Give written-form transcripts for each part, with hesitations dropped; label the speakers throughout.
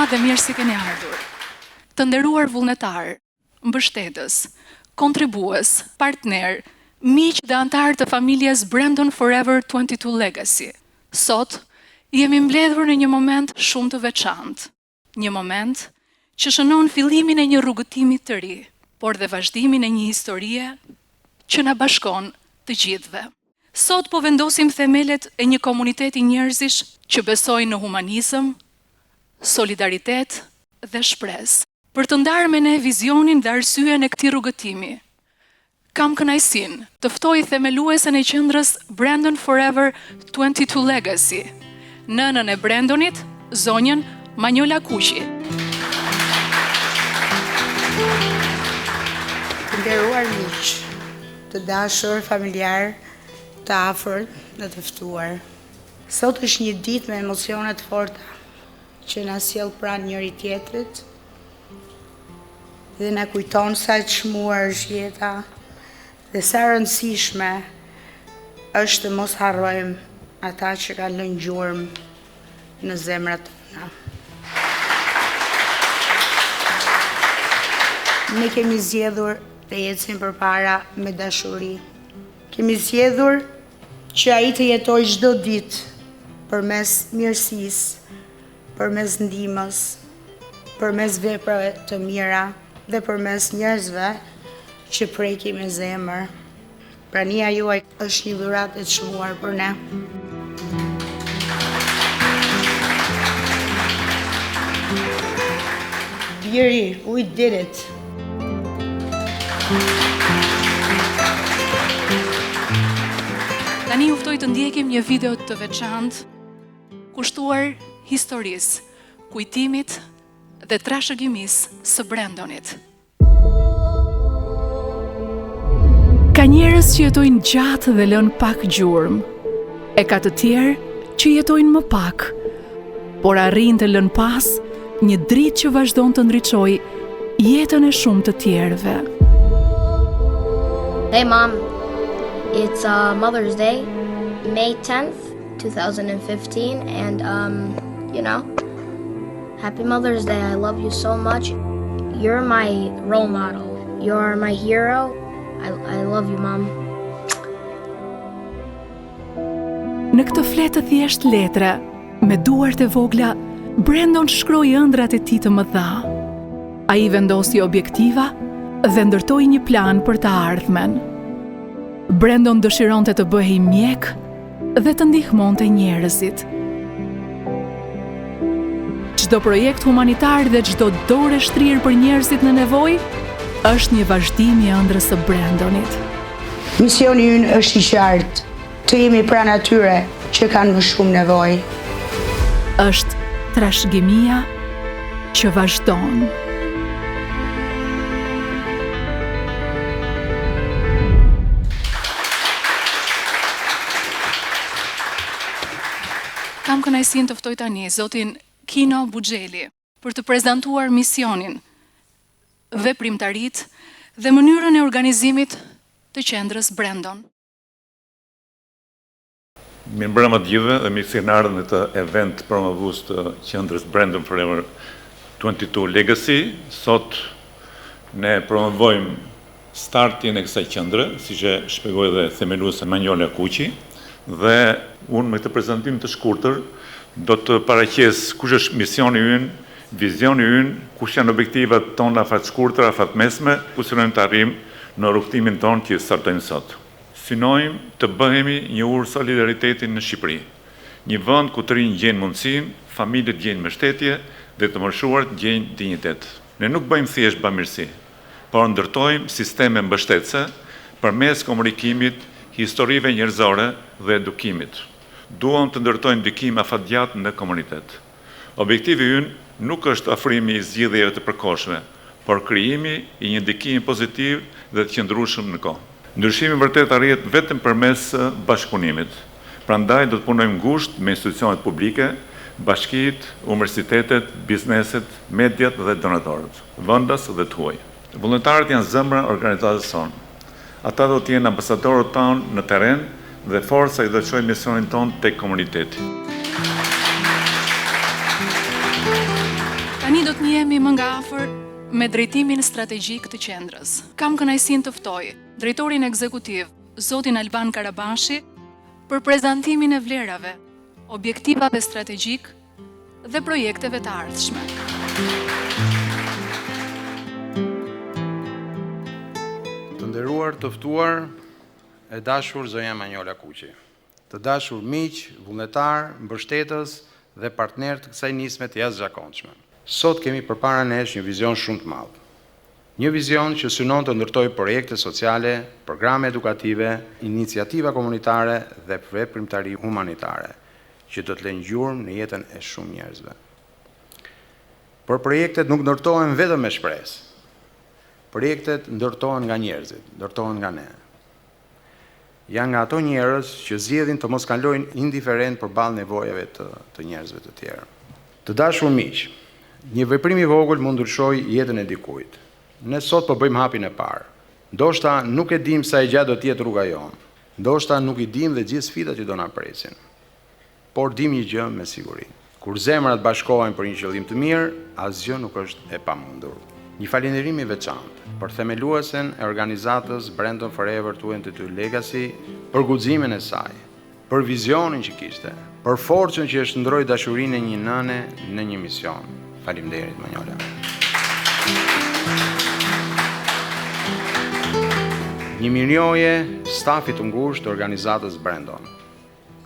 Speaker 1: Mbrëma dhe mirë si keni ardhur. Të nderuar vullnetar, mbështetës, kontribues, partner, miq dhe antar të familjes Brandon Forever 22 Legacy. Sot jemi mbledhur në një moment shumë të veçantë. Një moment që shënon fillimin e një rrugëtimi të ri, por dhe vazhdimin e një historie që na bashkon të gjithëve. Sot po vendosim themelet e një komuniteti njerëzish që besojnë në humanizëm, solidaritet dhe shpresë. Për të ndarë me ne vizionin dhe arsyen e këtij rrugëtimi, kam kënaqësinë të ftoj themeluesen e qendrës Brandon Forever 22 Legacy, nënën e Brandonit, zonjën Manjola Kuqi.
Speaker 2: Të nderuar miq, të dashur, familjar, të afërt dhe të ftuar. Sot është një ditë me emocione të forta që na sjell pranë njëri tjetrit dhe na kujton sa e çmuar është jeta dhe sa rëndësishme është të mos harrojmë ata që kanë lënë gjurmë në zemrat tona. Ne kemi zgjedhur të ecim përpara me dashuri. Kemi zgjedhur që ai të jetojë çdo ditë përmes mirësisë, përmes ndihmës, përmes veprave të mira dhe përmes njerëzve që prekin me zemër. Prania juaj është një dhuratë e çmuar për ne. Biri, we did it.
Speaker 1: Tani ju ftoj të ndjekim një video të veçantë, kushtuar historisë, kujtimit dhe trashëgimisë së Brandonit. Ka njerëz që jetojnë gjatë dhe lënë pak gjurmë. E ka të tjerë që jetojnë më pak, por arrin të lënë pas një dritë që vazhdon të ndriçojë jetën e shumë të tjerëve.
Speaker 3: Hey Mom, it's Mother's Day, May 10th, 2015, and happy Mother's Day. I love you so much. You're my role model. You're my hero. I love you, Mom.
Speaker 1: Në këtë fletë të thjesht letre, me duart e vogla, Brandon shkroi ëndrat e tij të mëdha. Ai vendosi objektiva dhe ndërtoi një plan për të ardhmen. Brandon dëshironte të bëhej mjek dhe të ndihmonte njerëzit. Çdo projekt humanitar dhe çdo dorë e shtrirë për njerëzit në nevojë është një vazhdim i ëndrrës së Brandonit.
Speaker 2: Misioni ynë është i qartë, të jemi pranë atyre që kanë më shumë nevojë.
Speaker 1: Është trashëgimia që vazhdon. Kam kënaqësinë të ftoj tani zotin Kino Buxheli për të prezantuar misionin, veprimtaritë dhe mënyrën e organizimit të qendrës Brandon.
Speaker 4: Mirëmbrëma të gjithëve dhe mirë se keni ardhur në këtë event promovues të qendrës Brandon Forever 22 Legacy. Sot ne promovojmë startin e kësaj qendre, siç e shpjegoi dhe themeluese Manjola Kuqi, dhe unë me këtë prezantim të shkurtër do të paraqes kush është misioni ynë, vizioni ynë, kush janë objektivat tona afat shkurtra, afat mesme, ku synojmë të arrijmë në rrugtimin tonë që startojmë sot. Synojmë të bëhemi një urë solidaritetin në Shqipëri, një vend ku të rinj gjejnë mundësinë, familjet gjejnë mbështetje dhe të moshuarit gjejnë dinjitet. Ne nuk bëjmë thjesht bamirësi, por ndërtojmë sisteme mbështetëse përmes komunikimit, historive njerëzore dhe edukimit. Duam të ndërtojmë ndikim afatgjatë në komunitet. Objektivi ynë nuk është afrimi i zgjidhjeve të përkohshme, por krijimi i një ndikimi pozitiv dhe të qëndrueshëm në kohë. Ndryshimi vërtet arrihet vetëm përmes bashkëpunimit. Prandaj do të punojmë ngushtë me institucionet publike, bashkitë, universitetet, bizneset, mediat dhe donatorët, vendas dhe të huaj. Vullnetarët janë zemra e organizatës sonë. Ata do të jenë ambasadorët tonë në terren dhe forca i do të çojë misionin tonë tek komuniteti.
Speaker 1: ndihemi më nga afër me drejtimin strategjik të qendrës. Kam kënaqësinë të ftoj drejtorin ekzekutiv, zotin Alban Karabashi, për prezantimin e vlerave, objektivave strategjik dhe projekteve të ardhshme.
Speaker 5: Të nderuar, të ftuar, e dashur zonja Manjola Kuqi, të dashur miq, vullnetar, mbështetës dhe partner të kësaj nisme të jashtëzakonshme. Sot kemi përpara nesh një vizion shumë të madh. Një vizion që synon të ndërtojë projekte sociale, programe edukative, iniciativa komunitare dhe veprimtari humanitare, që do të lënë gjurmë në jetën e shumë njerëzve. Por projektet nuk ndërtohen vetëm me shpresë. Projektet ndërtohen nga njerëzit, ndërtohen nga ne. Janë nga ato njerëz që zgjedhin të mos kalojnë indiferent përballë nevojave të njerëzve të tjerë. Të dashur miq, një veprim i vogël mund ndryshojë jetën e dikujt. Ne sot po bëjmë hapin e parë. Ndoshta nuk e dim sa e gjatë do të jetë rruga jonë. Ndoshta nuk i dim dhe gjithë sfidat që do na presin. Por dim një gjë me siguri. Kur zemrat bashkohen për një qëllim të mirë, asgjë nuk është e pamundur. Një falënderim i veçantë për themeluesen e organizatës Brandon Forever 22 Legacy për guximin e saj, për vizionin që kishte, për forcën që e shndroi dashurinë e një nëne në një mision. Faleminderit Manjola. Një mirënjohje stafit të ngushtë të organizatës Brandon.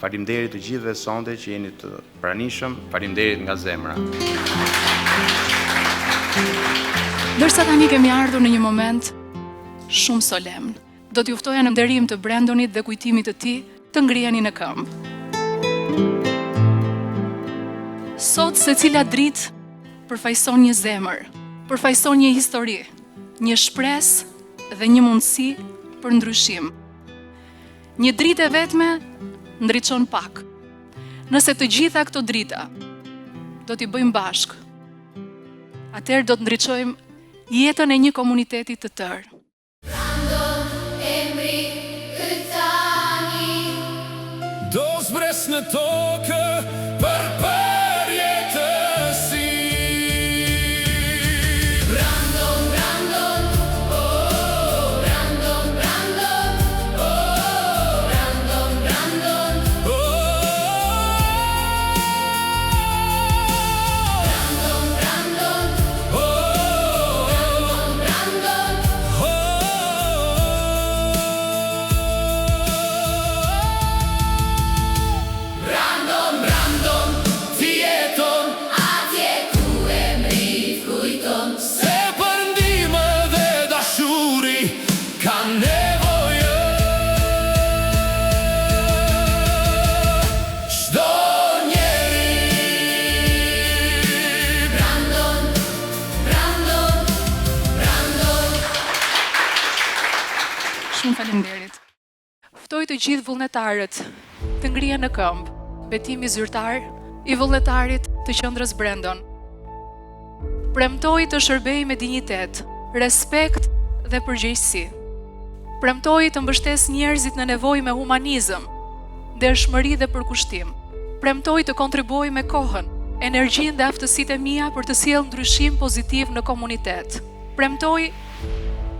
Speaker 5: Faleminderit të gjithëve sonte që jeni të pranishëm, faleminderit nga zemra.
Speaker 1: Dërsa tani kemi ardhur në një moment shumë solemn, do t'ju ftoja në nderim të Brandonit dhe kujtimit të tij të ngriheni në këmbë. Sot secila dritë përfaqëson një zemër, përfaqëson një histori, një shpresë dhe një mundësi për ndryshim. Një dritë e vetme ndriçon pak. Nëse të gjitha këto drita do t'i bëjmë bashkë, atëherë do të ndriçojmë jetën e një komuniteti të tërë.
Speaker 6: Do zbres në tokë për jetësi. Brandon, Brandon, oh, Brandon, Brandon, oh, Brandon, Brandon, oh, Brandon, Brandon, oh, Brandon, Brandon, Brandon, Brandon, ti jeton atje ku emri kujton, se për ndihmë dhe dashuri ka nevojë çdo njeri. Brandon, Brandon, Brandon.
Speaker 1: Shumë faleminderit. Ftoj të gjithë vullnetarët të ngrihen në këmbë. Betimi zyrtar i vullnetarit të qendrës Brandon. Premtoi të shërbej me dinjitet, respekt dhe përgjegjësi. Premtoi të mbështes njerëzit në nevojë me humanizëm, dershmëri dhe përkushtim. Premtoi të kontribuoj me kohën, energjinë dhe aftësitë e mia për të sjellë ndryshim pozitiv në komunitet. Premtoi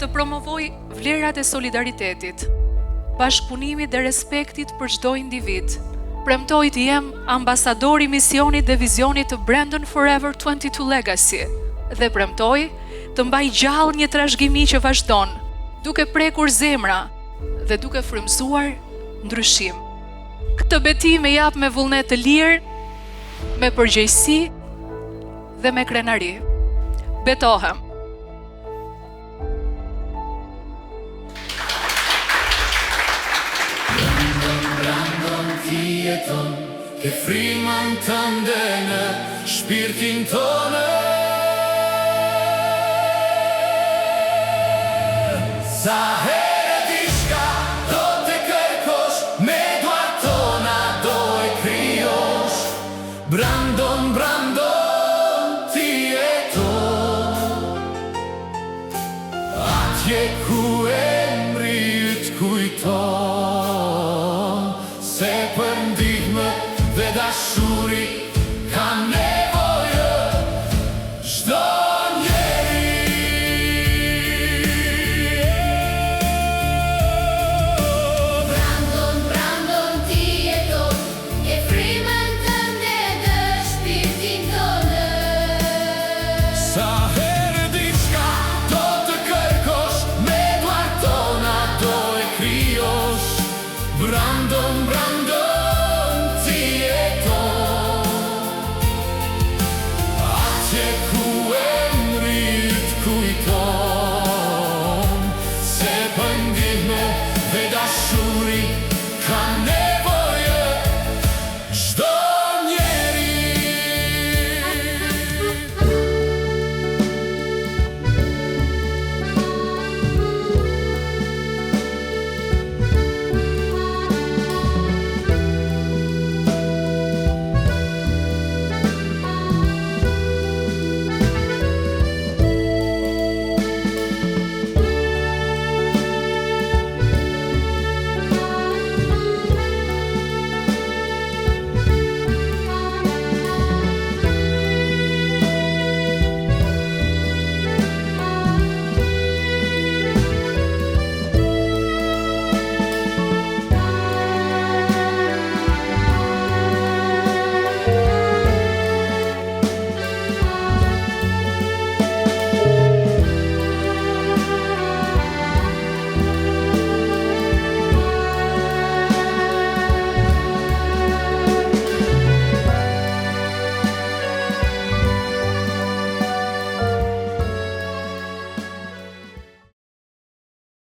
Speaker 1: të promovoj vlerat e solidaritetit, bashkëpunimit dhe respektit për çdo individ. Premtoj të jem ambasador i misionit dhe vizionit të Brandon Forever 22 Legacy dhe premtoj të mbaj gjallë një trashëgimi që vazhdon, duke prekur zemra dhe duke frymëzuar ndryshim. Këtë betim e jap me vullnet të lirë, me përgjegjësi dhe me krenari. Betohem.
Speaker 6: Ti jeton, ke frymën tënde në shpirtin tonë. Sa herë diçka do të kërkosh, me duart tona do e krijosh. Brandon, Brandon, ti jeton atje ku emri yt kujton.